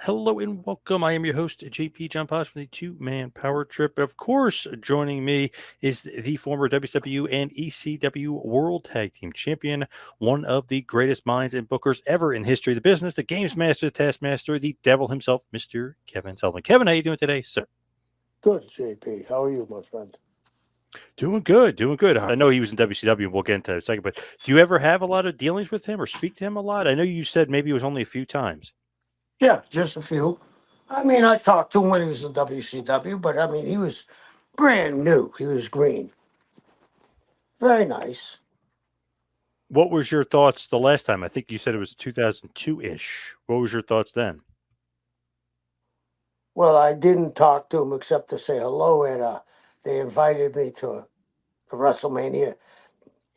Hello and welcome. I am your host, JP John Posh from the Two Man Power Trip. Of course, joining me is the former WCW and ECW World Tag Team Champion, one of the greatest minds and bookers ever in history of the business, the Games Master, the Taskmaster, the Devil himself, Mr. Kevin Sullivan. Kevin, how you doing today, sir? Good, JP. How are you, my friend? Doing good, doing good. I know he was in WCW, and we'll get into that in a second, but do you ever have a lot of dealings with him or speak to him a lot? I know you said maybe it was only a few times. Yeah, just a few. I mean, I talked to him when he was in WCW, but I mean, he was brand new. He was green. Very nice. What was your thoughts the last time? I think you said it was 2002-ish. What was your thoughts then? Well, I didn't talk to him except to say hello, and they invited me to WrestleMania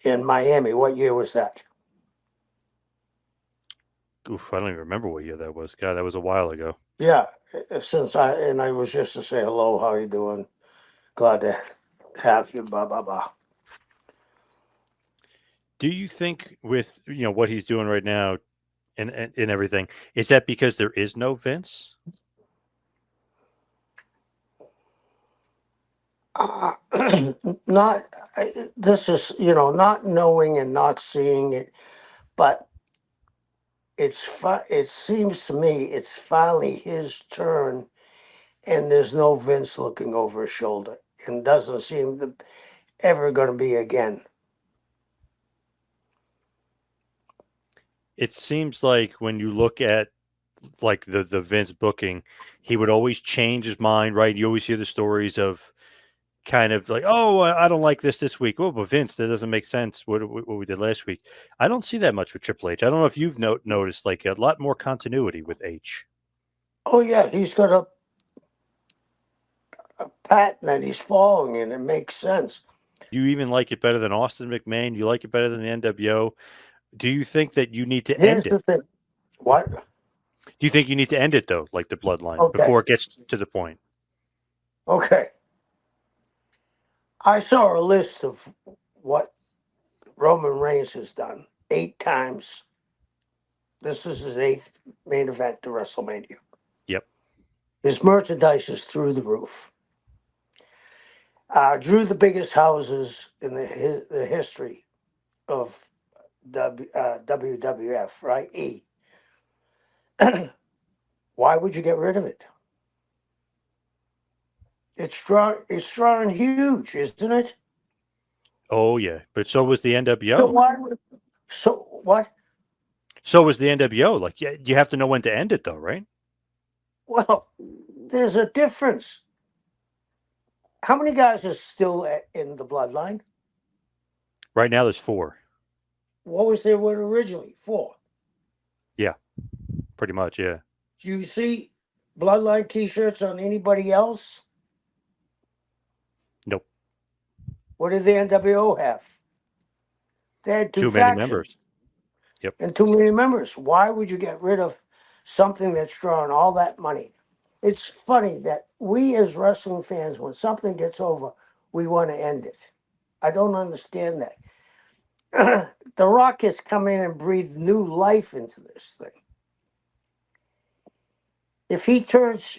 in Miami. What year was that? Oof, I don't even remember what year that was. God, that was a while ago. Yeah, I was just to say hello. How you doing? Glad to have you. Blah blah blah. Do you think with what he's doing right now and everything, is that because there is no Vince? Uh, not this is not knowing and not seeing it, but it seems to me it's finally his turn, and there's no Vince looking over his shoulder, and doesn't seem to ever going to be again. It seems like when you look at like the Vince booking, he would always change his mind, right? You always hear the stories of kind of like, oh, I don't like this week. Oh, but Vince, that doesn't make sense. What we did last week. I don't see that much with Triple H. I don't know if you've noticed like a lot more continuity with H. Oh yeah, he's got a pattern that he's following, and it makes sense. You even like it better than Austin McMahon. You like it better than the NWO. Do you think that you need to end Here's it? the thing. What? Do you think you need to end it though, like the Bloodline, Okay. before it gets to the point? Okay. I saw a list of what Roman Reigns has done 8 times. This is his eighth main event to WrestleMania. Yep. His merchandise is through the roof. Drew the biggest houses in the history of WWF, right? Why would you get rid of it? It's strong. It's strong and huge, isn't it? Oh yeah, but so was the So NWO. why would? So what? So was the NWO. Like, yeah, you have to know when to end it though, right? Well, there's a difference. How many guys are still in the bloodline? Right now, there's four. What was there with originally? Four. Yeah, pretty much. Yeah. Do you see bloodline T-shirts on anybody else? Nope. What did the NWO have? They had two Too many members. factions Yep. and too many members. Why would you get rid of something that's drawing all that money? It's funny that we as wrestling fans, when something gets over, we want to end it. I don't understand that. The Rock has come in and breathed new life into this thing. If he turns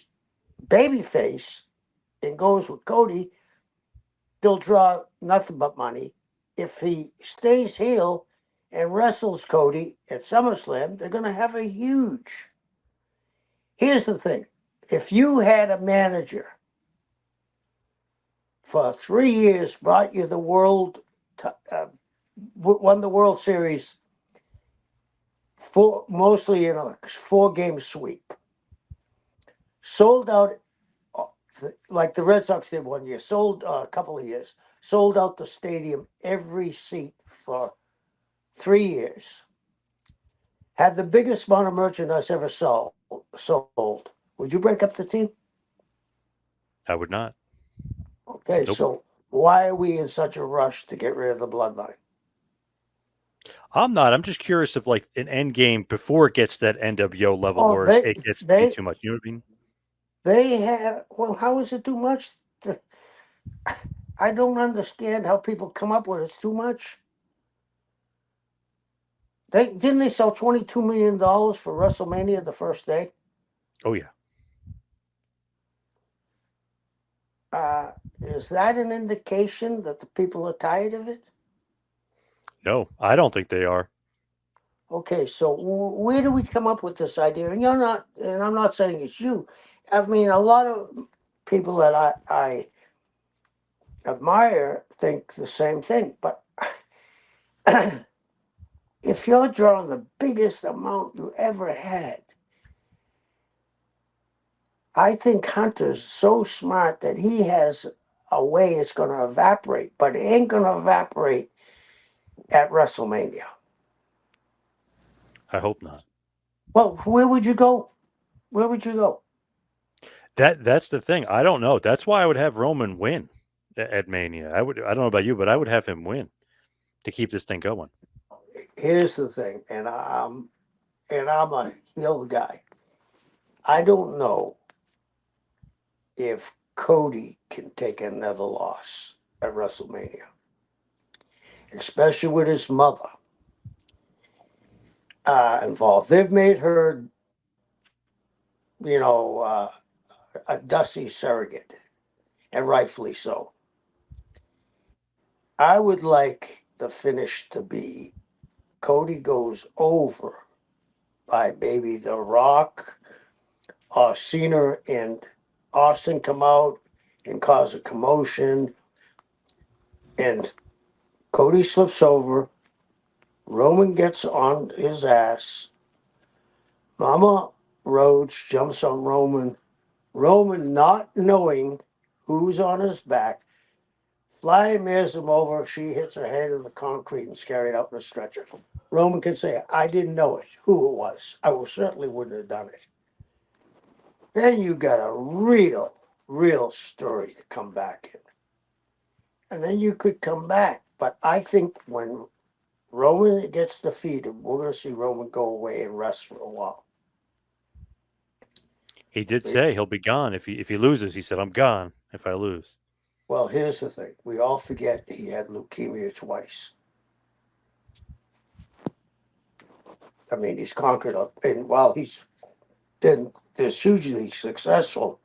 babyface and goes with Cody, they'll draw nothing but money. If he stays heel and wrestles Cody at SummerSlam, they're going to have a huge. Here's the thing: if you had a manager for 3 years, brought you the won the World Series mostly in a 4-game sweep, sold out like the Red Sox did one year, sold a couple of years, sold out the stadium every seat for 3 years, had the biggest amount of merchandise ever sold. Would you break up the team? I would not. Okay, Nope. so why are we in such a rush to get rid of the bloodline? I'm not. I'm just curious if like an end game before it gets to that NWO level Oh, where they it gets to be they too much. You know what I mean? they have. Well, how is it too much? I don't understand how people come up with it's too much. They sell $22 million for WrestleMania the first day. Oh yeah. Uh, is that an indication that the people are tired of it? No, I don't think they are. Okay, so where do we come up with this idea? And you're not, and I'm not saying it's you. I mean, a lot of people that I admire think the same thing. But if you're drawing the biggest amount you ever had, I think Hunter's so smart that he has a way it's going to evaporate, but it ain't going to evaporate at WrestleMania. I hope not. Well, where would you go? Where would you go? That's the thing. I don't know. That's why I would have Roman win at Mania. I don't know about you, but I would have him win to keep this thing going. Here's the thing, and I'm a heel guy. I don't know if Cody can take another loss at WrestleMania, especially with his mother involved. They've made her, you know, a Dusty surrogate, and rightfully so. I would like the finish to be Cody goes over by maybe The Rock, Cena and Austin come out and cause a commotion, and Cody slips over. Roman gets on his ass. Mama Rhodes jumps on Roman. Roman, not knowing who's on his back, flying mirrors him over. She hits her head in the concrete and is carried out in a stretcher. Roman can say, I didn't know it, who it was. I certainly wouldn't have done it. Then you got a real story to come back in. And then you could come back. But I think when Roman gets defeated, we're going to see Roman go away and rest for a while. He did say he'll be gone if he loses. He said, "I'm gone if I lose." Well, here's the thing. We all forget he had leukemia twice. I mean, he's conquered up. And while he's been this hugely successful,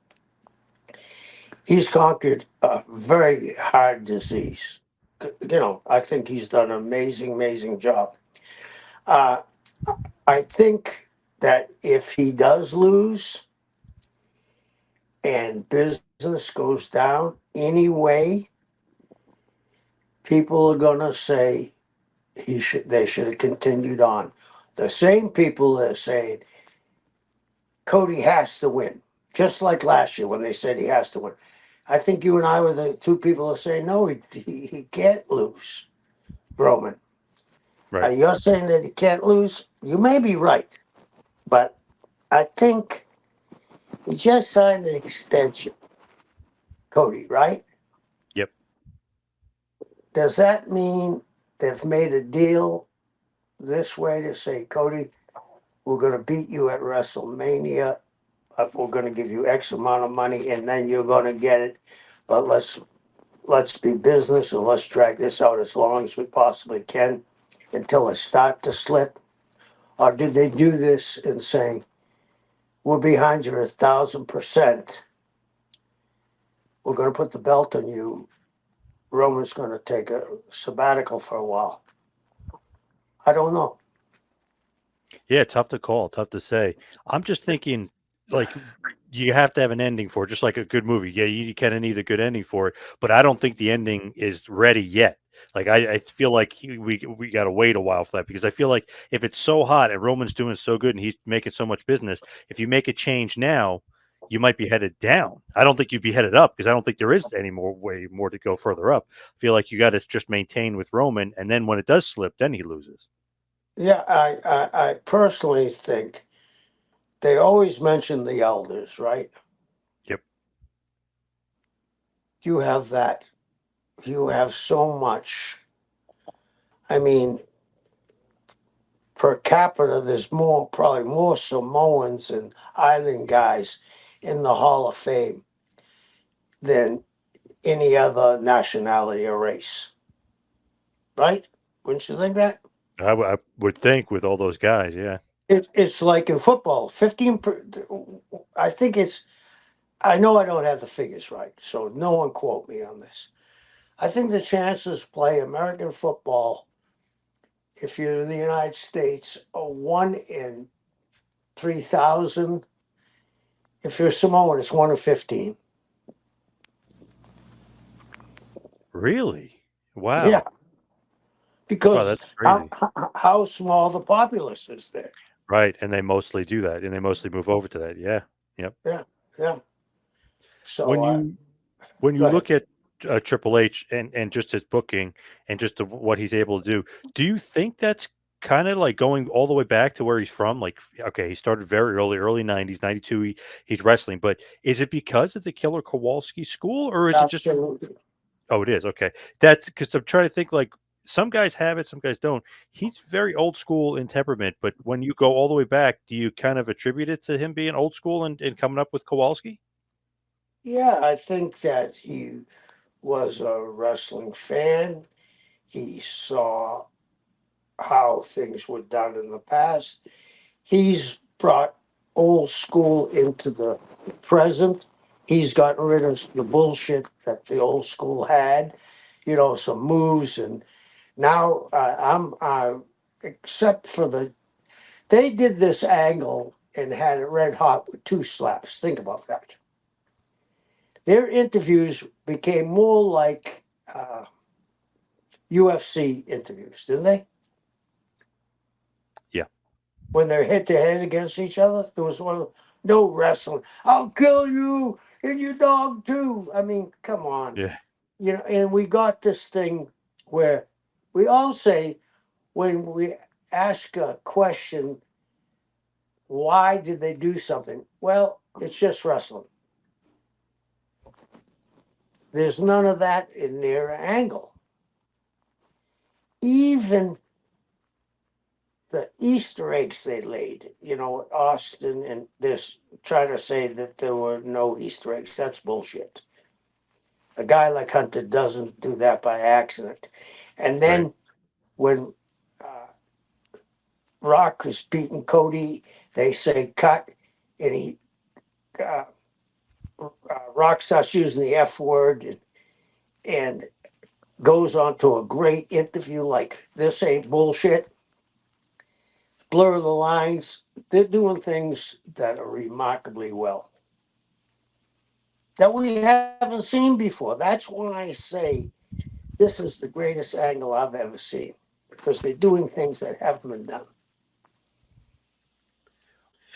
he's conquered a very hard disease. I think he's done an amazing job. Uh, I think that if he does lose and business goes down anyway, people are going to say they should have continued on. The same people that are saying Cody has to win, just like last year when they said he has to win. I think you and I were the two people that say no, he can't lose, Roman. Right. You're saying that he can't lose. You may be right, but I think he just signed an extension, Cody, right? Yep. Does that mean they've made a deal this way to say, Cody, we're going to beat you at WrestleMania. We're going to give you X amount of money, and then you're going to get it. But let's be business and let's drag this out as long as we possibly can until it starts to slip. Or did they do this and saying, we're behind you 1,000%. We're going to put the belt on you. Roman's going to take a sabbatical for a while. I don't know. Yeah, tough to call, tough to say. I'm just thinking, like, you have to have an ending for it, just like a good movie. Yeah, you kind of need a good ending for it, but I don't think the ending is ready yet. Like, I feel like we got to wait a while for that because I feel like if it's so hot and Roman's doing so good and he's making so much business, if you make a change now, you might be headed down. I don't think you'd be headed up because I don't think there is any more way more to go further up. I feel like you got to just maintain with Roman, and then when it does slip, then he loses. Yeah, I personally think they always mention the elders, right? Yep. You have that. You have so much. I mean, per capita, there's probably more Samoans and island guys in the Hall of Fame than any other nationality or race, right? Wouldn't you think that? I would think with all those guys, yeah. It's like in football, 15. I think it's. I know I don't have the figures right, so no one quote me on this. I think the chances to play American football, if you're in the United States, are 1 in 3,000. If you're Samoan, it's 1 in 15. Really? Yeah, Wow. Wow, because that's crazy. how small the populace is there. Right, and they mostly do that, and they mostly move over to that. Yeah. Yep. Yeah, yeah. So When you when go you ahead. look at Triple H and just his booking and just what he's able to do you think that's kind of like going all the way back to where he's from? Like, okay, he started very early 90s, 92. He's wrestling, but is it because of the Killer Kowalski school, or is it just Absolutely. Oh, it is, okay. That's because 'cause I'm trying to think, like, some guys have it, some guys don't. He's very old school in temperament, but when you go all the way back, do you kind of attribute it to him being old school and coming up with Kowalski? Yeah, I think that he was a wrestling fan. He saw how things were done in the past. He's brought old school into the present. He's gotten rid of the bullshit that the old school had, some moves. And now except for they did this angle and had it red hot with two slaps. Think about that. Their interviews became more like UFC interviews, didn't they? Yeah. When they're head to head against each other, there was no wrestling. I'll kill you and your dog too. I mean, come on, Yeah. And we got this thing where we all say when we ask a question, why did they do something? Well, it's just wrestling. There's none of that in their angle. Even the Easter eggs they laid, Austin and this trying to say that there were no Easter eggs. That's bullshit. A guy like Hunter doesn't do that by accident. And Right. then when uh, Rock is beating Cody, they say cut, and uh, Rock starts using the F word and goes on to a great interview like this ain't bullshit. Blur the lines. They're doing things that are remarkably well that we haven't seen before. That's why I say this is the greatest angle I've ever seen because they're doing things that haven't been done.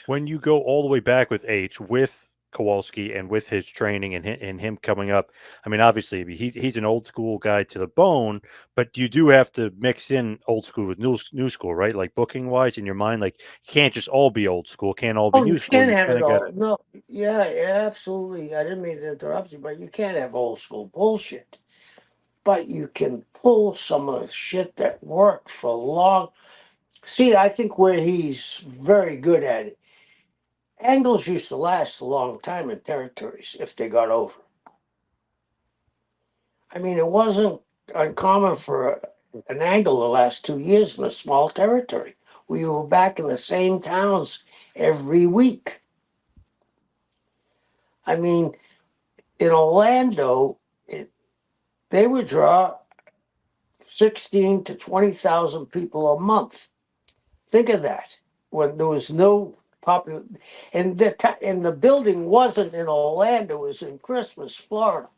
When you go all the way back with H, with Kowalski and with his training and him coming up, I mean, obviously, I mean, he's an old school guy to the bone, but you do have to mix in old school with new school, right? Like booking wise in your mind, like you can't just all be old school, can't all be Oh, you new school. can't You have kind it of got all. to, No, yeah, yeah, absolutely. I didn't mean to interrupt you, but you can't have old school bullshit. But you can pull some of the shit that worked for long. See, I think where he's very good at it. Angles used to last a long time in territories if they got over. I mean, it wasn't uncommon for an angle to last 2 years in a small territory. We were back in the same towns every week. I mean, in Orlando, they would draw 16 to 20,000 people a month. Think of that. When there was no popular, and the building wasn't in Orlando, it was in Christmas, Florida,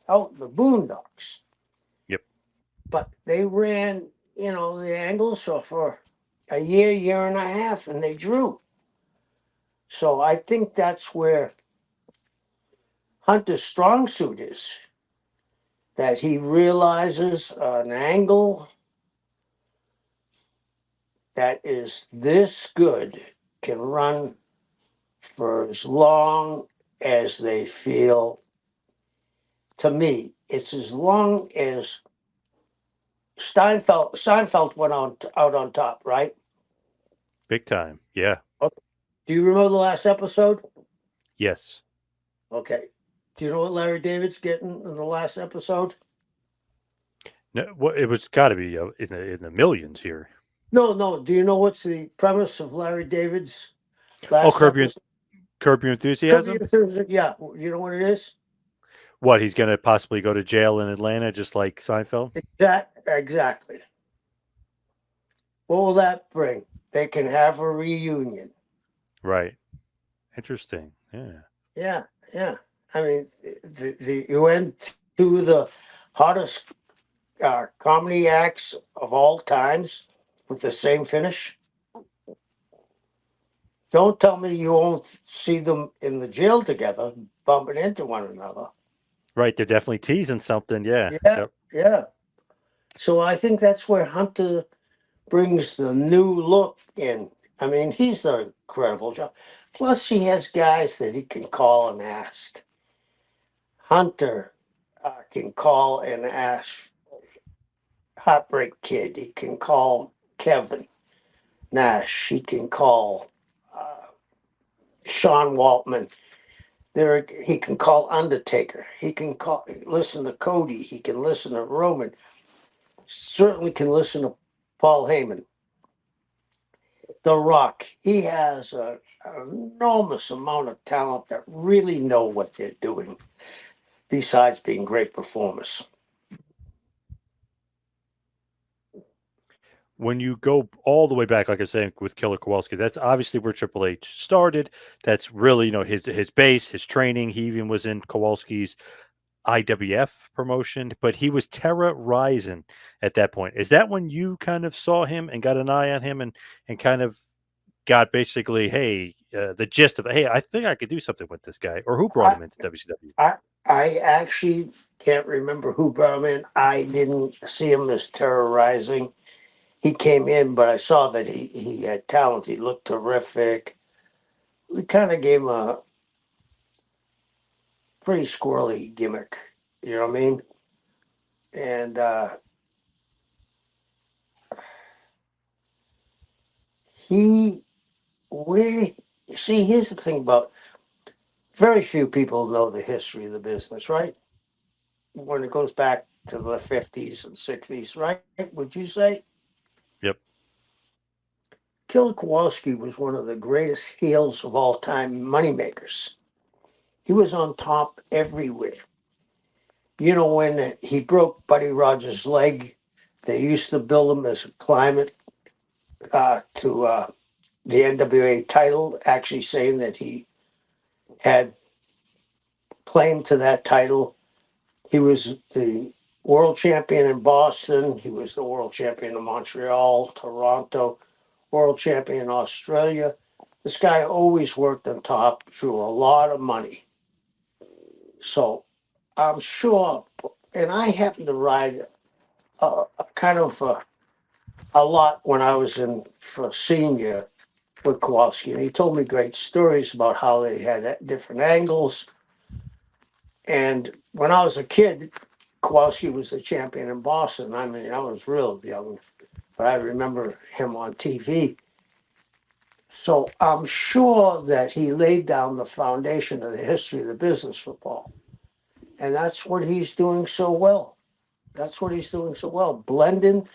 out in the boondocks. yep. But they ran, the angles for a year and a half, and they drew. So I think that's where Hunter's strong suit is, that he realizes an angle that is this good can run for as long as they feel. To me, it's as long as Steinfeld went out on top, right? Big time. Yeah. Okay. Do you remember the last episode? Yes. Okay. Do you know what Larry David's getting in the last episode? No, well, it was got to be in the millions here. No. Do you know what's the premise of Larry David's Oh, last episode? Curb Your Could be Enthusiasm. a Thursday. Yeah, you know what it is? What, he's going to possibly go to jail in Atlanta, just like Seinfeld? Exactly. What will that bring? They can have a reunion. Right. Interesting. Yeah. Yeah, yeah. I mean, the you went to the hottest comedy acts of all times with the same finish. Don't tell me you won't see them in the jail together, bumping into one another. Right. They're definitely teasing something. Yeah. Yeah, Yep. yeah. So I think that's where Hunter brings the new look in. I mean, he's done an incredible job. Plus, he has guys that he can call and ask. Hunter can call and ask Heartbreak Kid. He can call Kevin Nash. He can call uh, Sean Waltman. He can call Undertaker. He can call listen to Cody. He can listen to Roman. Certainly can listen to Paul Heyman. The Rock. He has an enormous amount of talent that really know what they're doing. Besides being great performers. When you go all the way back, like I was saying, with Killer Kowalski, that's obviously where Triple H started. That's really, his base, his training. He even was in Kowalski's IWF promotion, but he was Terra Ryzen at that point. Is that when you kind of saw him and got an eye on him and kind of got basically, hey, the gist of, hey, I think I could do something with this guy, or who brought I him into WCW? I I actually can't remember who brought him in. I didn't see him as terrorizing. He came in, but I saw that he had talent. He looked terrific. We kind of gave him a pretty squirrely gimmick. You know what I mean? And he we see. Here's the thing about very few people know the history of the business, right? When it goes back to the 50s and 60s, right? Would you say? Yep. Killer Kowalski was one of the greatest heels of all time, moneymakers. He was on top everywhere. You know, when he broke Buddy Rogers' leg, they used to build him as a climate to the NWA title, actually saying that he had claim to that title. He was the world champion in Boston. He was the world champion in Montreal, Toronto, world champion in Australia. This guy always worked on top, drew a lot of money. So I'm sure, and I happened to ride a kind of a lot when I was in for senior with Kowalski, and he told me great stories about how they had different angles. And when I was a kid, Kowalski was the champion in Boston. I mean, I was real young, but I remember him on TV. So I'm sure that he laid down the foundation of the history of the business football. And that's what he's doing so well. That's what he's doing so well. Blending,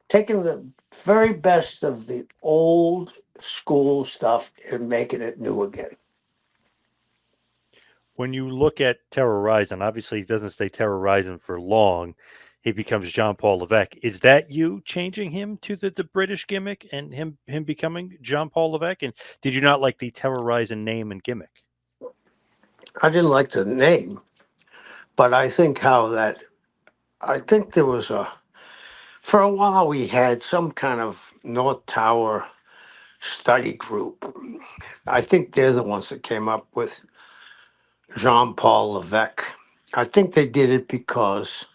taking the very best of the old school stuff and making it new again. When you look at Terra Ryzen, obviously he doesn't stay Terra Ryzen for long. He becomes Jean Paul Levesque. Is that you changing him to the British gimmick and him becoming Jean Paul Levesque? And did you not like the Terra Ryzen name and gimmick? I didn't like the name, but I think there was for a while we had some kind of North Tower study group. I think they're the ones that came up with Jean Paul Levesque. I think they did it because,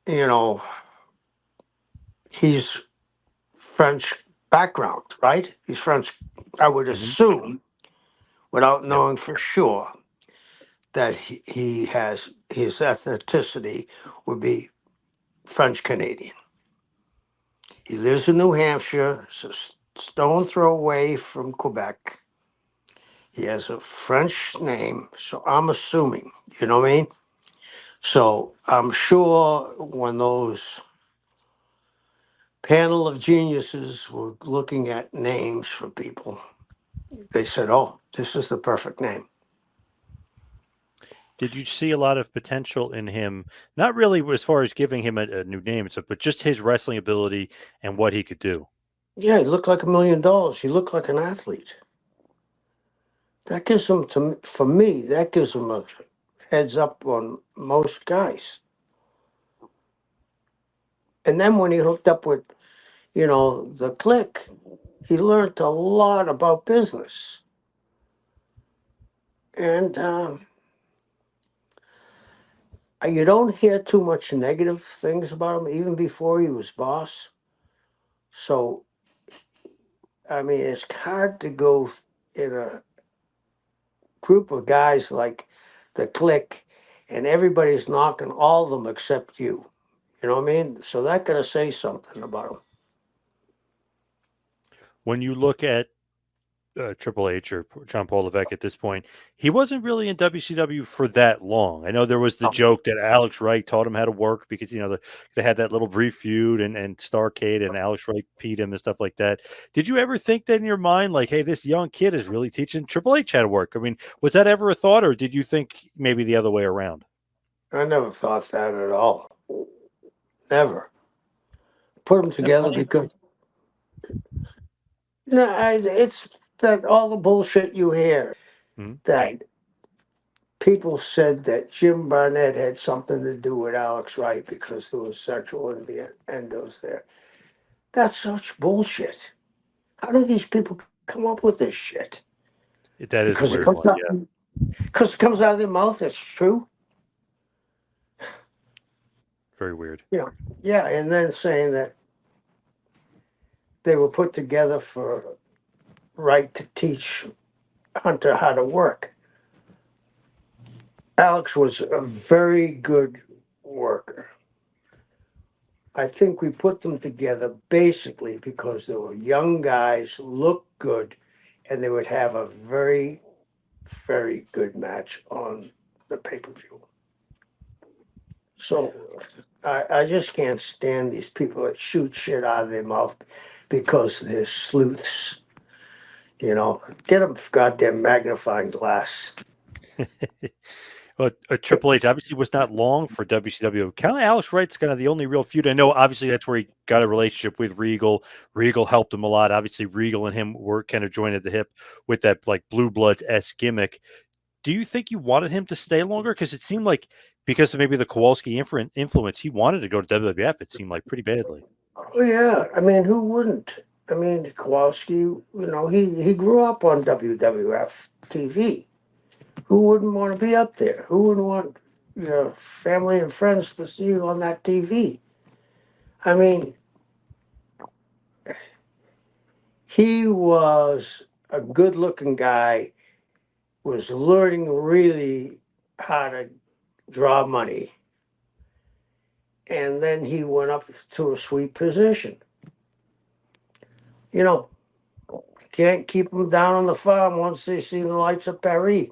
you know, he's French background, right? He's French, I would Hmm. assume, without Yep. knowing for sure, that he has his ethnicity would be French Canadian. He lives in New Hampshire, it's a stone throw away from Quebec. He has a French name, so I'm assuming, you know what I mean? So I'm sure when those panel of geniuses were looking at names for people. They said, "Oh, this is the perfect name." Did you see a lot of potential in him? Not really as far as giving him a new name, but just his wrestling ability and what he could do. Yeah, he looked like $1 million. He looked like an athlete. That gives him, for me, that gives him a heads up on most guys. And then when he hooked up with, the click, he learned a lot about business. And you don't hear too much negative things about him, even before he was boss. So, I mean, it's hard to go in a group of guys like the click, and everybody's knocking all of them except you. You know what I mean? So that gotta say something about him. When you look at Triple H or John Paul Levesque at this point, he wasn't really in WCW for that long. I know there was the joke that Alex Wright taught him how to work because they had that little brief feud and Starcade and Alex Wright beat him and stuff like that. Did you ever think that in your mind, like, hey, this young kid is really teaching Triple H how to work? I mean, was that ever a thought, or did you think maybe the other way around? I never thought that at all. Never. Put them That's together funny. because it's that all the bullshit you hear Mhm. that people said that Jim Barnett had something to do with Alex Wright because there was sexual innuendos there. That's such bullshit. How do these people come up with this shit? That is a Because it weird comes one. out, Yeah, because it comes out of their mouth. It's true. very weird. Yeah, yeah, and then saying that they were put together for Wright to teach Hunter how to work. Alex was a very good worker. I think we put them together basically because they were young guys, looked good, and they would have a very, very good match on the pay per view. So I just can't stand these people that shoot shit out of their mouth because they're sleuths. Get them goddamn magnifying glass. Well, Triple H obviously was not long for WCW. Kind of Alex Wright's kind of the only real feud. I know, obviously, that's where he got a relationship with Regal. Regal helped him a lot. Obviously, Regal and him were kind of joined at the hip with that like Blue Bloods s gimmick. Do you think you wanted him to stay longer? Because it seemed like because of maybe the Kowalski influence, he wanted to go to WWF. It seemed like pretty badly. Oh yeah, I mean, who wouldn't? I mean, Kowalski, he grew up on WWF TV. Who wouldn't want to be up there? Who wouldn't want your family and friends to see you on that TV? I mean, he was a good-looking guy, was learning really how to draw money, and then he went up to a sweet position. You know, can't keep them down on the farm once they see the lights of Paris.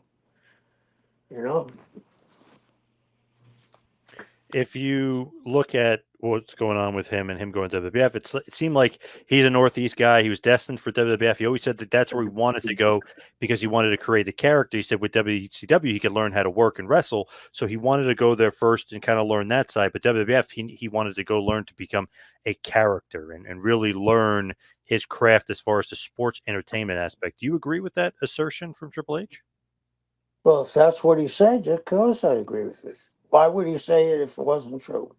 You know, If you look at what's going on with him and him going to WWF, it seemed like he's a Northeast guy. He was destined for WWF. He always said that that's where he wanted to go because he wanted to create a character. He said with WCW, he could learn how to work and wrestle. So he wanted to go there first and kind of learn that side. But WWF, he wanted to go learn to become a character and really learn his craft as far as the sports entertainment aspect. Do you agree with that assertion from Triple H? well, if that's what he said, of course I agree with it. Why would he say it if it wasn't true?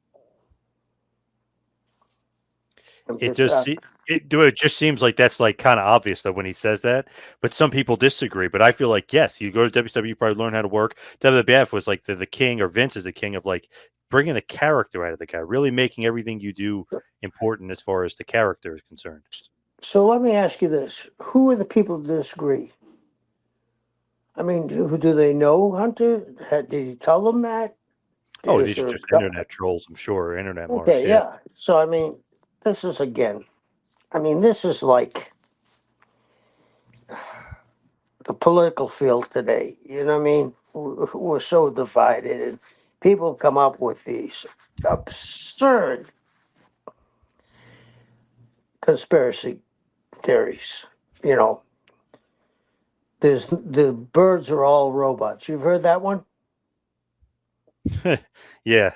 I'm It just just it just seems like that's like kind of obvious though when he says that, but some people disagree. But I feel like yes, you go to WWE, you probably learn how to work. WWF was like the king, or Vince is the king of like bringing a character out of the guy, really making everything you do important as far as the character is concerned. So let me ask you this: who are the people that disagree? I mean, do they know Hunter? Did he tell them that? Oh, Is these are there? just internet trolls, I'm sure, internet marks. Okay, Yeah. yeah. So I mean, this is again. I mean, this is like the political field today. You know what I mean? We're so divided, and people come up with these absurd conspiracy theories. You know, there's the birds are all robots. You've heard that one? Yeah,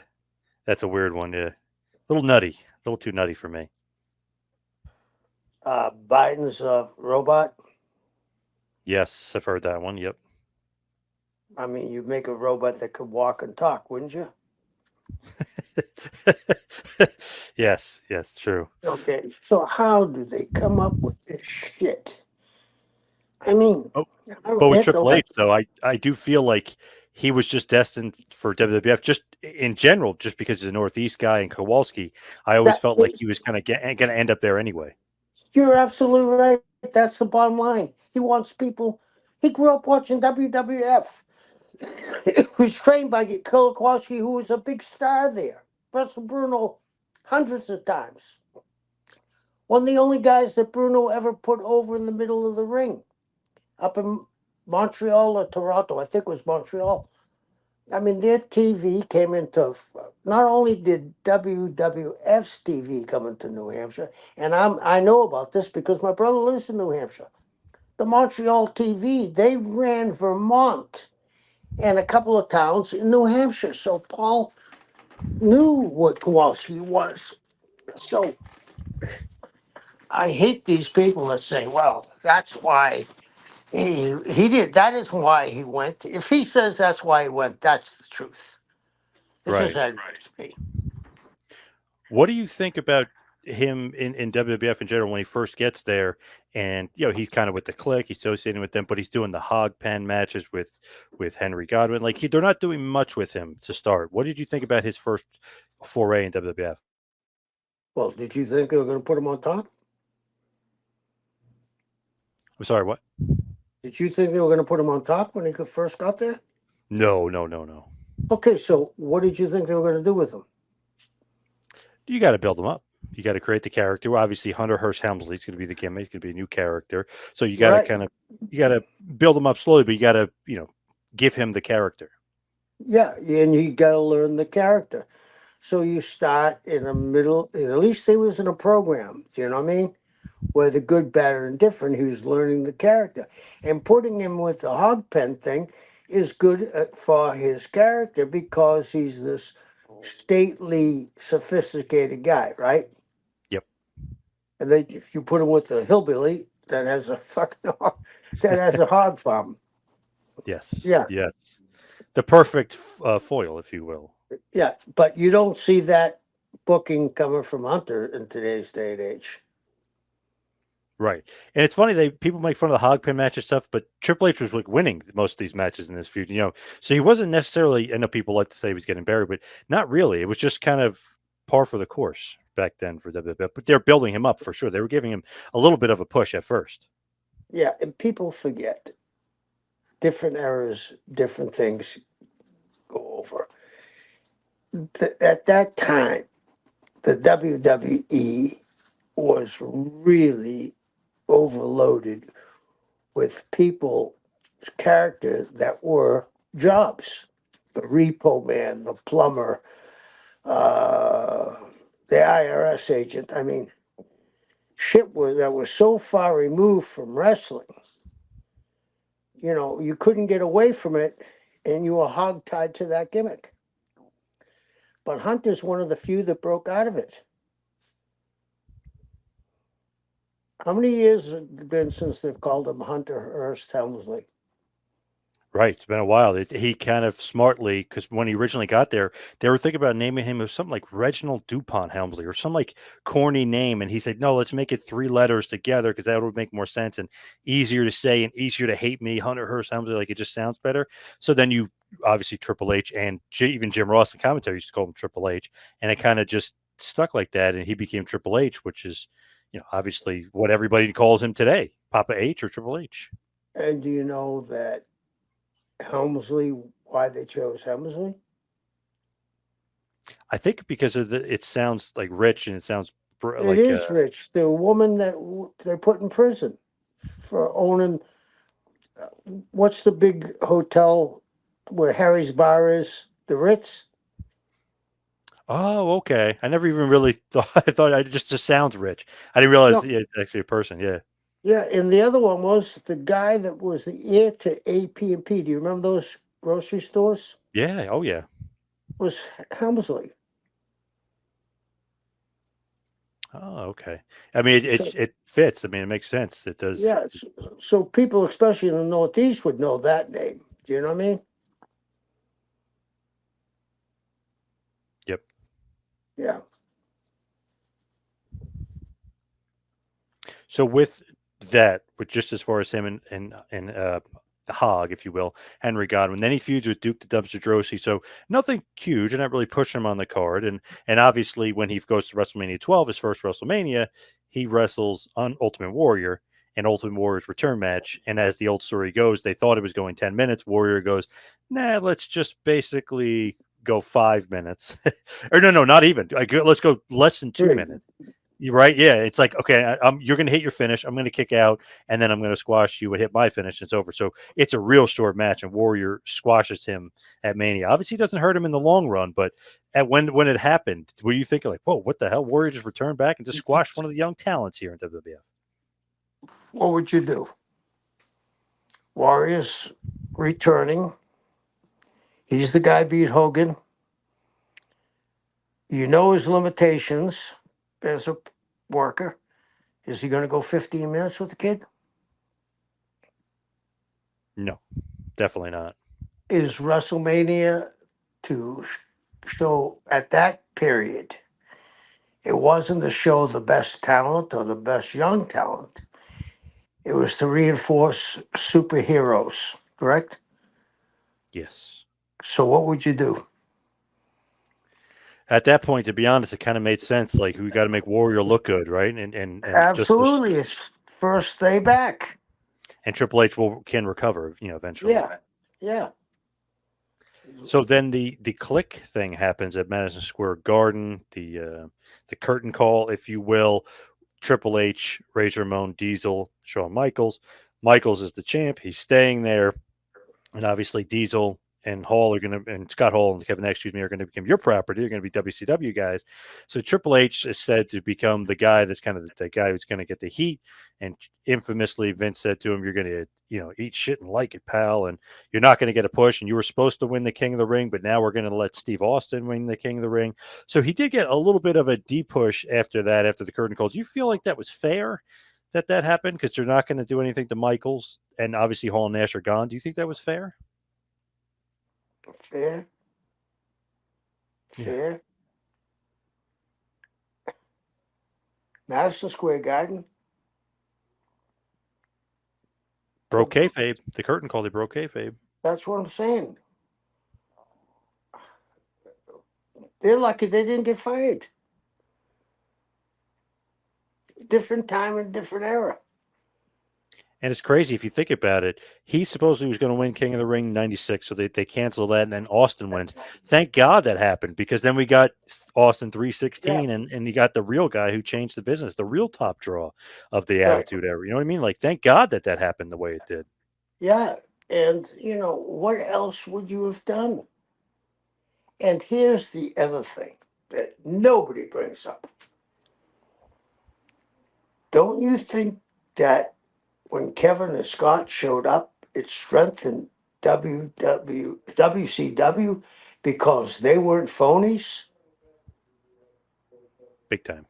that's a weird one. Yeah, a little nutty, a little too nutty for me. Biden's robot. Yes, I've heard that one. Yep. I mean, you'd make a robot that could walk and talk, wouldn't you? Yes, yes, true. Okay, so how do they come up with this shit? I mean, Oh, I but with hit the Triple H, like. though, I do feel like he was just destined for WWF, just in general, just because he's a Northeast guy and Kowalski. I always That felt like he was kind of going to end up there anyway. you're absolutely right. That's the bottom line. He wants people. He grew up watching WWF. He was trained by Kowalski, who was a big star there. Wrestled Bruno hundreds of times. One of the only guys that Bruno ever put over in the middle of the ring, up in Montreal or Toronto. I think it was Montreal. I mean, their TV came into. Not only did WWF's TV come into New Hampshire, and I know about this because my brother lives in New Hampshire. The Montreal TV, they ran Vermont and a couple of towns in New Hampshire. So Paul knew what Kowalski was. So I hate these people that say, "Well, that's why he did. That is why he went." If he says that's why he went, that's the truth. This is Right. aggravates me. What do you think about him in WWF in general when he first gets there? And he's kind of with the clique, he's associating with them, but he's doing the hog pen matches with Henry Godwin. Like they're not doing much with him to start. What did you think about his first foray in WWF? Well, did you think they were going to put him on top? I'm sorry, what? Did you think they were going to put him on top when he first got there? No, no, no, no. Okay, so what did you think they were going to do with him? You got to build him up. You got to create the character. Well, obviously, Hunter Hearst Helmsley is going to be the gimmick. He's going to be a new character. So you got to Right. you got to build him up slowly, but you got to give him the character. Yeah, and you got to learn the character. So you start in the middle. At least he was in a program. Do you know what I mean? Where the good, bad, and different, he was learning the character. And putting him with the hog pen thing is good for his character because he's this stately, sophisticated guy, right? Yep. And then if you put him with a hillbilly that has a fucking that has a hog farm, Yes. yeah, Yes. The perfect foil, if you will. yeah. But you don't see that booking coming from Hunter in today's day and age. Right. And it's funny people make fun of the hog pen match and stuff, but Triple H was like winning most of these matches in this feud, So he wasn't necessarily. I know people like to say he was getting buried, but not really. It was just kind of par for the course back then for WWF. But they're building him up for sure. They were giving him a little bit of a push at first. Yeah, and people forget different eras, different things go over. At that time, the WWE was really overloaded with people, characters that were jobs. The repo man, the plumber, uh, the IRS agent. I mean, that was so far removed from wrestling. You couldn't get away from it, and you were hogtied to that gimmick. But Hunter's one of the few that broke out of it. How many years has it been since they've called him Hunter Hearst Helmsley? Right. It's been a while. He kind of smartly, because when he originally got there, they were thinking about naming him as something like Reginald DuPont Helmsley or some like corny name. And he said, no, let's make it three letters together because that would make more sense and easier to say and easier to hate me. Hunter Hearst Helmsley, like it just sounds better. So then you obviously Triple H and even Jim Ross in commentary used to call him Triple H. And it kind of just stuck like that. And he became Triple H, which is, obviously what everybody calls him today, Papa H or Triple H. And do you know that Helmsley, why they chose Helmsley? I think because it sounds like rich and it sounds It like is rich. The woman that they put in prison for owning, what's the big hotel where Harry's Bar is? The Ritz? Oh, okay. I never even really thought. I thought it just sounds rich. I didn't realize No, it's actually a person. Yeah. yeah, and the other one was the guy that was the heir to AP&P. Do you remember those grocery stores? Yeah. Oh, yeah. Was Helmsley. Oh, okay. I mean, So it fits. I mean, it makes sense. It does. yeah, so people, especially in the Northeast, would know that name. Do you know what I mean? Yep. Yeah, So with that, with just as far as him and Hog, if you will, Henry Godwin, then he feuds with Duke the Dumpster Drosy. So nothing huge, and not really pushing him on the card. And obviously, when he goes to WrestleMania 12, his first WrestleMania, he wrestles on Ultimate Warrior. And Ultimate Warrior's return match. And as the old story goes, they thought it was going 10 minutes. Warrior goes, nah, let's just basically go 5 minutes. Or no, not even. Let's go less than 2 minutes. three. You're right. Yeah. It's like, okay, you're going to hit your finish. I'm going to kick out, and then I'm going to squash you and hit my finish. And it's over. So it's a real short match, and Warrior squashes him at Mania. Obviously, it doesn't hurt him in the long run, but when it happened, were you thinking like, whoa, what the hell? Warrior just returned back and just squashed one of the young talents here in WWF. What would you do? Warriors returning. He's the guy beat Hogan. You know his limitations as a worker. Is he going to go 15 minutes with the kid? No, definitely not. Is WrestleMania to show at that period? It wasn't to show the best talent or the best young talent. It was to reinforce superheroes, correct? Yes. So what would you do? At that point, to be honest, it kind of made sense. Like we got to make Warrior look good, right? And just Absolutely, it's first day back. and Triple H can recover, eventually. Yeah, yeah. So then the click thing happens at Madison Square Garden, the curtain call, if you will. Triple H, Razor Ramon, Diesel, Shawn Michaels. Michaels is the champ. He's staying there, and obviously Diesel and Hall are going to, and Scott Hall and Kevin Nash, excuse me, are going to become your property. They're going to be WCW guys. So Triple H is said to become the guy that's kind of the guy who's going to get the heat. And infamously, Vince said to him, "You're going to, eat shit and like it, pal. And you're not going to get a push. And you were supposed to win the King of the Ring, but now we're going to let Steve Austin win the King of the Ring." So he did get a little bit of a D push after that, after the curtain call. Do you feel like that was fair? That happened because they're not going to do anything to Michaels, and obviously Hall and Nash are gone. Do you think that was fair? Fair, Yeah. fair. Madison Square Garden. Broke kayfabe. The curtain call, they broke kayfabe. That's what I'm saying. They're lucky they didn't get fired. Different time and different era. And it's crazy if you think about it. He supposedly was going to win King of the Ring '96, so they cancel that, and then Austin wins. Thank God that happened because then we got Austin Yeah, 316, and you got the real guy who changed the business, the real top draw of the right. Attitude Era. You know what I mean? Like, thank God that happened the way it did. Yeah, and what else would you have done? And here's the other thing that nobody brings up. Don't you think that when Kevin and Scott showed up, it strengthened WCW because they weren't phonies? Big time.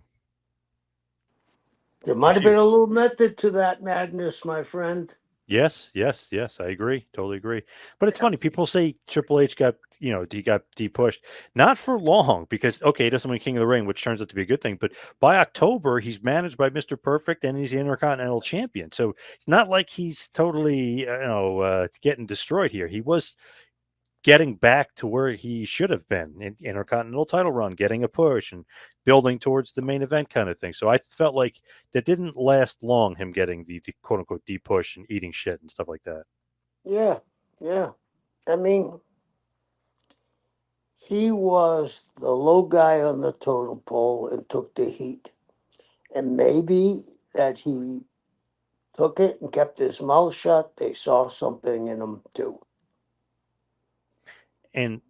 There It might was have been a huge. little method to that madness, my friend. Yes. I agree. Totally agree. But it's funny. People say Triple H got, he got de-pushed. Not for long because, okay, he doesn't win King of the Ring, which turns out to be a good thing. But by October, he's managed by Mr. Perfect and he's the Intercontinental Champion. So it's not like he's totally, getting destroyed here. He was getting back to where he should have been in Intercontinental title run, getting a push and building towards the main event kind of thing. So I felt like that didn't last long, him getting the quote unquote deep push and eating shit and stuff like that. Yeah, yeah. I mean, he was the low guy on the totem pole and took the heat. And maybe that he took it and kept his mouth shut, they saw something in him too. And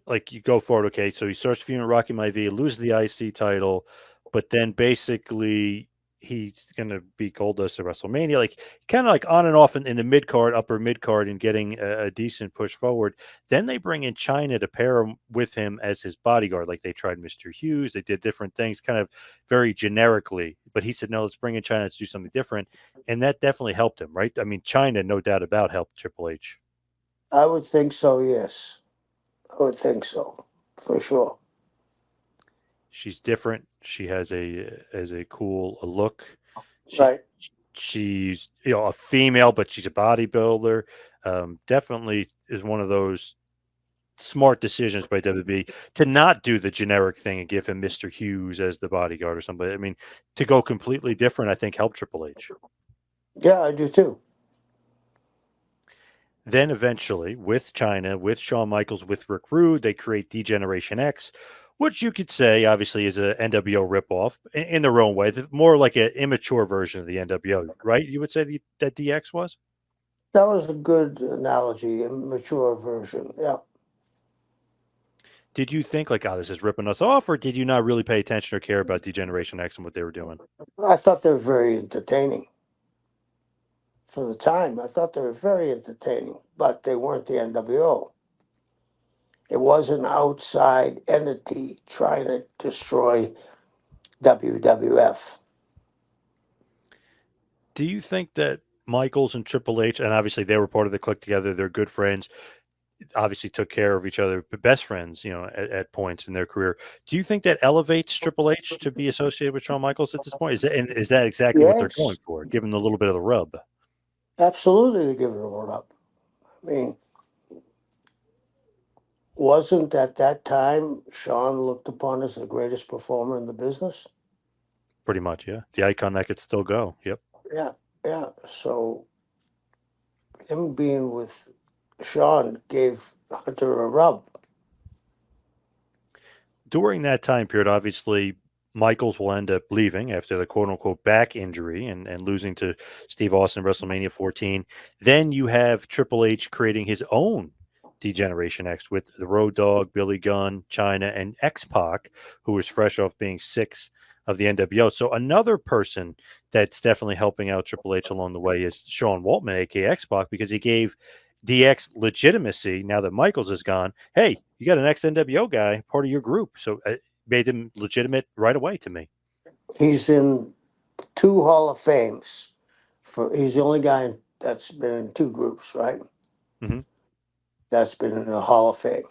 like you go forward, okay, so he starts feuding with Rocky Maivia, loses the IC title, but then basically he's gonna beat Goldust at WrestleMania, like kind of like on and off in the mid card, upper mid card, and getting a decent push forward. Then they bring in China to pair him with him as his bodyguard. Like they tried Mr. Hughes, they did different things, kind of very generically. But he said, no, let's bring in China to do something different, and that definitely helped him, right? I mean, China, no doubt about, helped Triple H. I would think so, yes. I would think so, for sure. She's different. She has a cool look. She Right. she's a female, but she's a bodybuilder. Definitely is one of those smart decisions by WB to not do the generic thing and give him Mr. Hughes as the bodyguard or somebody. I mean, to go completely different, I think helped Triple H. Yeah, I do too. Then eventually, with China, with Shawn Michaels, with Rick Rude, they create D-Generation X, which you could say obviously is a NWO ripoff in their own way, more like an immature version of the NWO, right? You would say that DX was? That was a good analogy, a mature version. Yeah. Did you think like, oh, this is ripping us off, or did you not really pay attention or care about D-Generation X and what they were doing? I thought they were very entertaining for the time. I thought they were very entertaining, but they weren't the NWO. It was an outside entity trying to destroy WWF. Do you think that Michaels and Triple H, and obviously they were part of the clique together, they're good friends, obviously took care of each other, but best friends, at points in their career. Do you think that elevates Triple H to be associated with Shawn Michaels at this point? Is that exactly what they're going Yes, for? Give him a little bit of the rub. absolutely, to give it a one up. I mean, wasn't at that time Sean looked upon as the greatest performer in the business? Pretty much, yeah. The icon that could still go. Yep. Yeah, yeah. So him being with Sean gave Hunter a rub. During that time period, obviously, Michaels will end up leaving after the quote unquote back injury and losing to Steve Austin WrestleMania 14. Then you have Triple H creating his own Degeneration X with the Road Dogg, Billy Gunn, China, and X Pac, who was fresh off being six of the NWO. So another person that's definitely helping out Triple H along the way is Sean Waltman, aka X Pac, because he gave DX legitimacy now that Michaels is gone. Hey, you got an ex NWO guy part of your group, so it made him legitimate right away to me. He's in two Hall of Fames. He's the only guy that's been in two groups, right? Hmm. That's been in the Hall of Fame.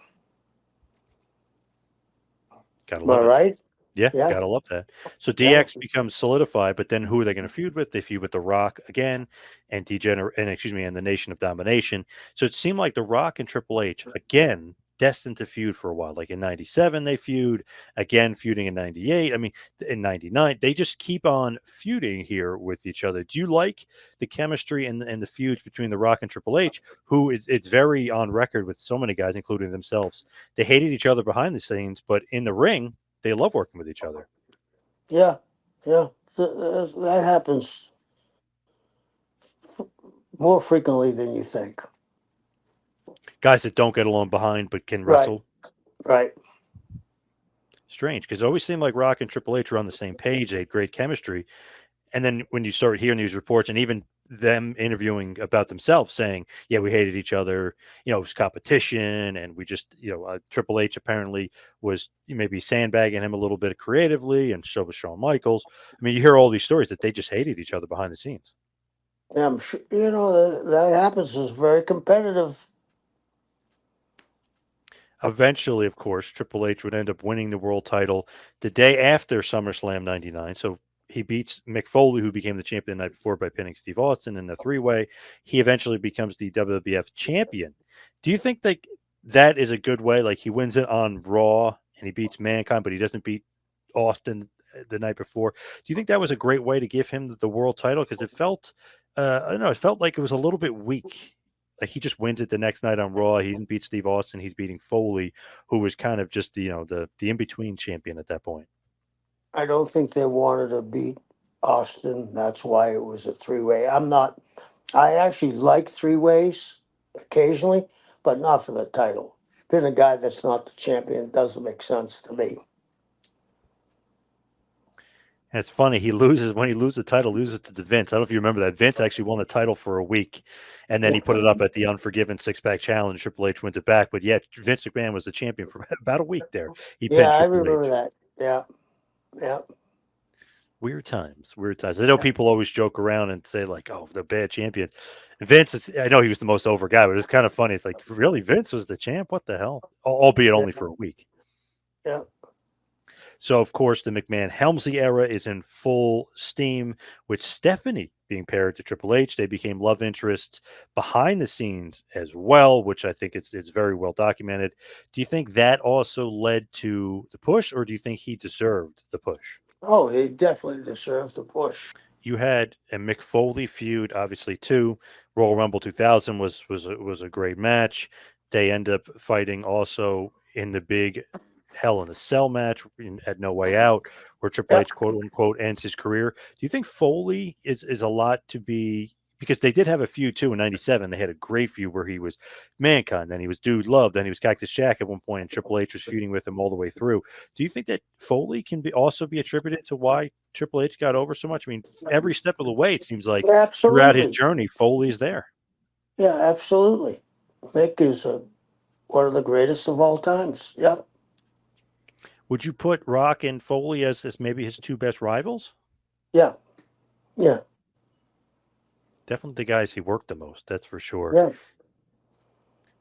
Gotta Am I love it. right? Yeah, Yeah, gotta love that. So yeah. DX becomes solidified, but then who are they going to feud with? They feud with The Rock again, and and the Nation of Domination. So it seemed like The Rock and Triple H again destined to feud for a while. Like in '97, they feud again, feuding in '98. I mean, in '99, they just keep on feuding here with each other. Do you like the chemistry and the feuds between The Rock and Triple H? Who is it's very on record with so many guys, including themselves. They hated each other behind the scenes, but in the ring they love working with each other. Yeah, yeah. That happens more frequently than you think. Guys that don't get along behind but can Right, wrestle. right. Strange because it always seemed like Rock and Triple H were on the same page. They had great chemistry. And then when you start hearing these reports and even them interviewing about themselves saying, yeah, we hated each other, it was competition. And we just, Triple H apparently was maybe sandbagging him a little bit creatively, and so was Shawn Michaels. I mean, you hear all these stories that they just hated each other behind the scenes. Yeah, I'm sure that happens. It's very competitive. Eventually, of course, Triple H would end up winning the world title the day after SummerSlam '99. So he beats Mick Foley, who became the champion the night before by pinning Steve Austin in the three-way. He eventually becomes the WWF champion. Do you think that is a good way? Like he wins it on Raw and he beats Mankind, but he doesn't beat Austin the night before. Do you think that was a great way to give him the world title? Because it felt, I don't know, it felt like it was a little bit weak. Like he just wins it the next night on Raw. He didn't beat Steve Austin. He's beating Foley, who was kind of just the in between champion at that point. I don't think they wanted to beat Austin. That's why it was a three-way. I'm not. I actually like three ways occasionally, but not for the title. Been a guy that's not the champion doesn't make sense to me. And it's funny, he loses when he loses the title, loses to Vince. I don't know if you remember that. Vince actually won the title for a week, and then he put it up at the Unforgiven six-pack challenge. Triple H wins it back, but yeah, Vince McMahon was the champion for about a week there. He Yeah, pinned I Triple remember H. that. Yeah, yeah, Weird times, weird times. I know people always joke around and say like, "Oh, the bad champion." Vince is. I know he was the most over guy, but it's kind of funny. It's like, really, Vince was the champ? What the hell? Albeit yeah, only for a week. yeah. So, of course, the McMahon Helmsley era is in full steam with Stephanie being paired to Triple H. They became love interests behind the scenes as well, which I think it's very well documented. Do you think that also led to the push, or do you think he deserved the push? Oh, he definitely deserves the push. You had a Mick Foley feud, obviously too. Royal Rumble 2000 was a great match. They end up fighting also in the big Hell in a Cell match at No Way Out, where Triple Yeah, H quote unquote ends his career. Do you think Foley is a lot to be because they did have a feud too in '97. They had a great feud where he was Mankind, then he was Dude Love, then he was Cactus Jack at one point, and Triple H was feuding with him all the way through. Do you think that Foley can be also be attributed to why Triple H got over so much? I mean, every step of the way, it seems like throughout his absolutely. journey, Foley's there. Yeah, absolutely. Mick is one of the greatest of all times. Yep. Would you put Rock and Foley as maybe his two best rivals? Yeah. Yeah. Definitely the guys he worked the most, that's for sure. Yeah.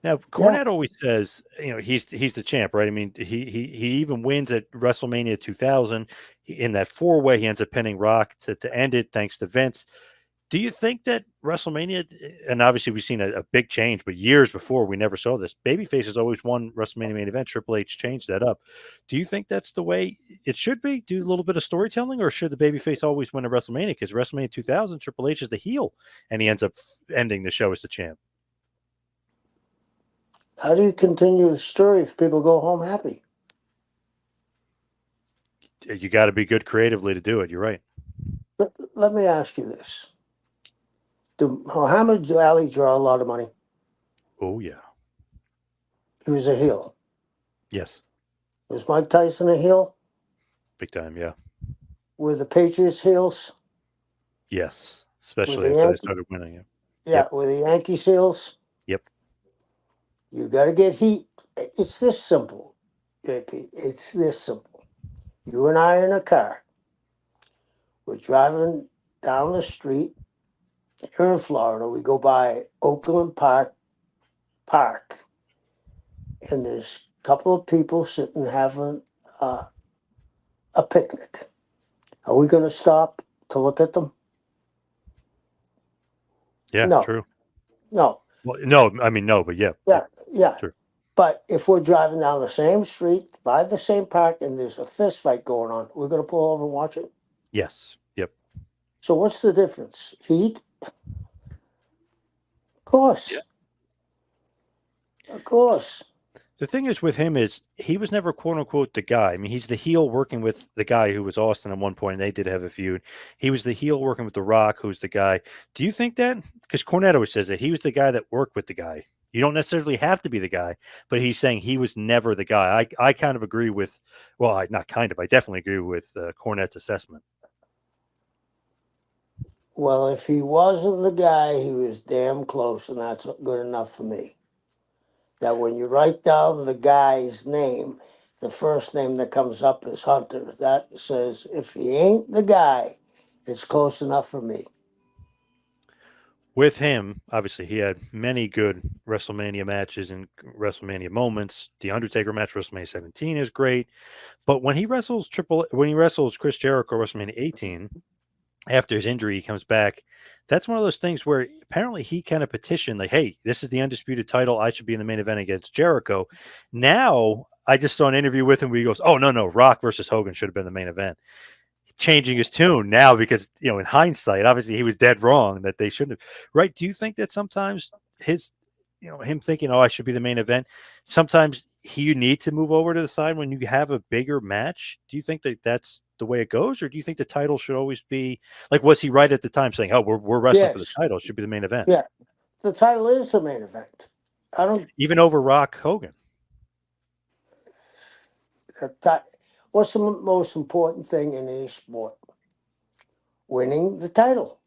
Now, Yeah. Cornette always says, he's the champ, right? I mean, he even wins at WrestleMania 2000 in that four way. He ends up pinning Rock to end it, thanks to Vince. Do you think that WrestleMania, and obviously we've seen a big change, but years before we never saw this. Babyface has always won WrestleMania main event. Triple H changed that up. Do you think that's the way it should be? Do a little bit of storytelling, or should the babyface always win a WrestleMania? Because WrestleMania 2000, Triple H is the heel, and he ends up ending the show as the champ. How do you continue the story if people go home happy? You got to be good creatively to do it. You're right. Let me ask you this. Did Muhammad Ali draw a lot of money? Oh yeah, He was a heel. yes, Was Mike Tyson a heel? big time. Yeah, Were the Patriots heels? yes, Were especially the after they Yankees? started winning it. Yeah, Yep, were the Yankees heels? yep. You got to get heat. It's this simple, JP. It's this simple. You and I are in a car. We're driving down the street here in Florida. We go by Oakland Park, and there's a couple of people sitting having uh, a picnic. Are we going to stop to look at them? Yeah, No, true. no. Well, no, I mean no, but yeah, Yeah, yep, yeah. true. But if we're driving down the same street by the same park and there's a fist fight going on, we're going to pull over and watch it. Yes, yep. So what's the difference? Heat? Of course, of course. The thing is with him is he was never quote unquote the guy. I mean, he's the heel working with the guy who was Austin at one point, and they did have a feud. He was the heel working with The Rock, who's the guy. Do you think that? Because Cornette always says that he was the guy that worked with the guy. You don't necessarily have to be the guy, but he's saying he was never the guy. I kind of agree with, well, not kind of, I definitely agree with Cornette's assessment. Well, if he wasn't the guy, he was damn close, and that's good enough for me. That when you write down the guy's name, the first name that comes up is Hunter. That says if he ain't the guy, it's close enough for me. With him, obviously, he had many good WrestleMania matches and WrestleMania moments. The Undertaker match, WrestleMania 17, is great. But when he wrestles Chris Jericho WrestleMania 18, after his injury, he comes back. That's one of those things where apparently he kind of petitioned, like, hey, this is the undisputed title. I should be in the main event against Jericho. Now, I just saw an interview with him where he goes, oh, no, Rock versus Hogan should have been the main event. Changing his tune now because, in hindsight, obviously he was dead wrong that they shouldn't have. Right. Do you think that sometimes him thinking, oh, I should be the main event, sometimes you need to move over to the side when you have a bigger match? Do you think that that's the way it goes, or do you think the title should always be like? Was he right at the time saying, "Oh, we're wrestling for the Yes, title; it should be the main event," yeah. The title is the main event. I don't. even over Rock Hogan? What's the most important thing in any sport? Winning the title.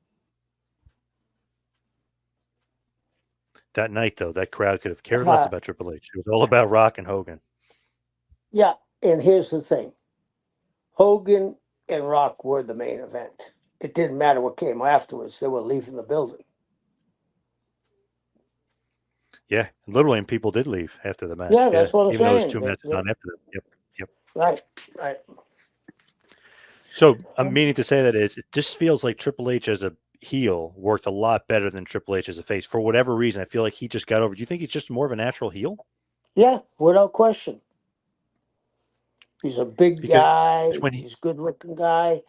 That night, though, that crowd could have cared less Uh, about Triple H. It was all about Rock and Hogan. yeah, and here's the thing: Hogan and Rock were the main event. It didn't matter what came afterwards; they were leaving the building. Yeah, literally, and people did leave after the match. Yeah, Yeah, that's what I'm even though it was saying. 2 minutes on after that. Yep, yep. Right, right. So I'm meaning to say that it just feels like Triple H as a heel worked a lot better than Triple H as a face. For whatever reason, I feel like he just got over. Do you think he's just more of a natural heel? Yeah, without question. He's a big Because guy. when he He's a good-looking guy.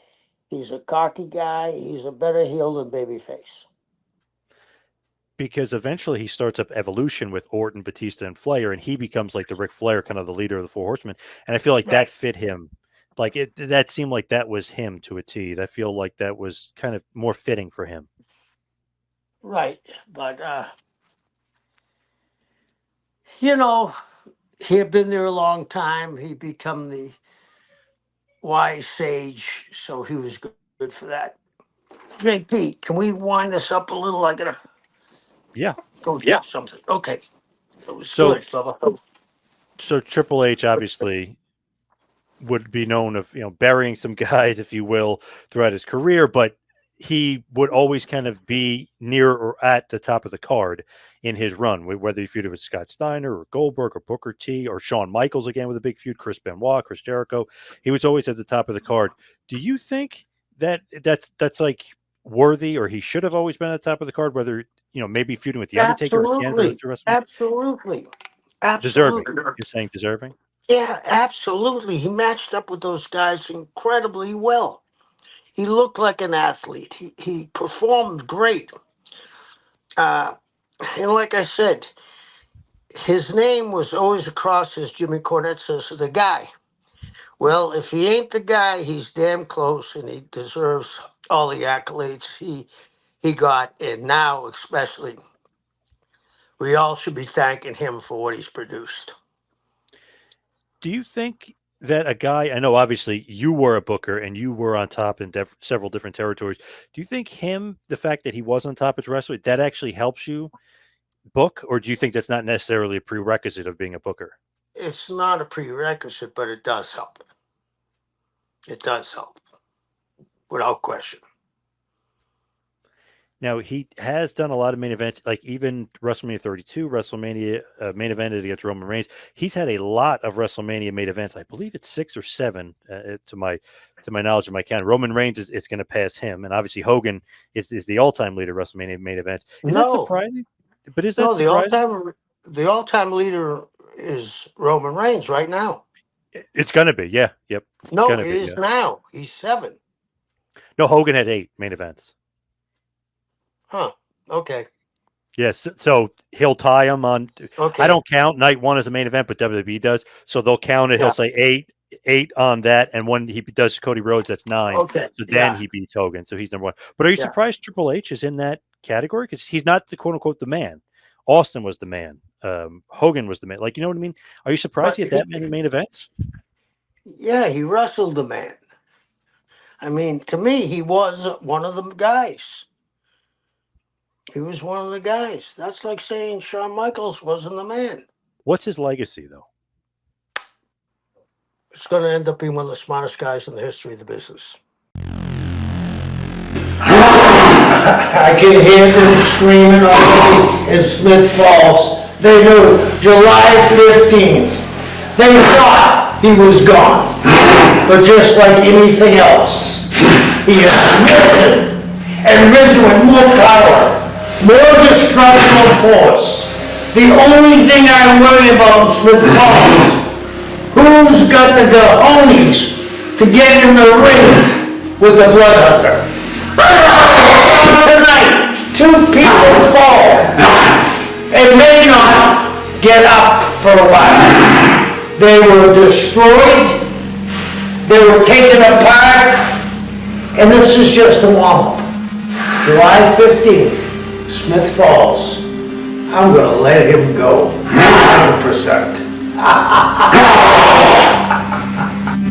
He's a cocky guy. He's a better heel than babyface. because eventually he starts up Evolution with Orton, Batista, and Flair, and he becomes like the Ric Flair, kind of the leader of the Four Horsemen. And I feel like that Right. fit him. Like that seemed like that was him to a T. I feel like that was kind of more fitting for him. Right. But you know, he had been there a long time. He become the wise sage, so he was good for that. Great Pete, can we wind this up a little? I gotta Yeah. go do something. Okay. It was So good, Bubba. so Triple H obviously would be known of burying some guys, if you will, throughout his career, but he would always kind of be near or at the top of the card in his run, whether he feuded with Scott Steiner or Goldberg or Booker T or Shawn Michaels again with a big feud, Chris Benoit, Chris Jericho. He was always at the top of the card. Do you think that that's like worthy, or he should have always been at the top of the card? Whether maybe feuding with the Undertaker again for the Absolutely. rest of WrestleMania? Absolutely. Deserving. Absolutely. You're saying deserving? Yeah, absolutely. He matched up with those guys incredibly well. He looked like an athlete. He performed great. Uh, and like I said, his name was always across, as Jimmy Cornette says, the guy. Well, if he ain't the guy, he's damn close, and he deserves all the accolades he got. And now, especially, we all should be thanking him for what he's produced. Do you think that a guy, I know obviously you were a booker and you were on top in several different territories. Do you think the fact that he was on top as a wrestler, that actually helps you book? Or do you think that's not necessarily a prerequisite of being a booker? It's not a prerequisite, but it does help. It does help, without question. Now, he has done a lot of main events, like even WrestleMania 32, WrestleMania main evented against Roman Reigns. He's had a lot of WrestleMania main events. I believe it's 6 or 7 to my knowledge of my count. Roman Reigns is going to pass him, and obviously Hogan is the all-time leader of WrestleMania main events. Is that No, surprising? But is that no, surprising? the all time leader is Roman Reigns right now. It's going to be, yeah, yep. It's No, going to it be, is yeah. now. He's 7. No, Hogan had 8 main events. Huh. Okay. Yes, so he'll tie them on. I Okay. don't count night 1 as a main event, but WWE does. So they'll count it. He'll Yeah. say eight on that, and when he does Cody Rhodes, that's 9. Okay. So then Yeah. he beats Hogan. So he's number 1. But are you Yeah. surprised Triple H is in that category? Because he's not the quote unquote the man. Austin was the man. Hogan was the man. Like, you know what I mean? Are you surprised he had that many main events? Yeah, he wrestled the man. I mean, to me, he was one of the guys. He was one of the guys. That's like saying Shawn Michaels wasn't the man. What's his legacy, though? It's going to end up being one of the smartest guys in the history of the business. I can hear them screaming already in Smith Falls. They knew July 15th. They thought he was gone. But just like anything else, he has risen and risen with more power, more destructive force. The only thing I worry about in Smith Falls, who's got the cojones to get in the ring with the Blood Hunter? Tonight, 2 people fall and may not get up for a while. They were destroyed, they were taken apart, and this is just a warm-up. July 15th, Smith Falls. I'm gonna let him go, 100%.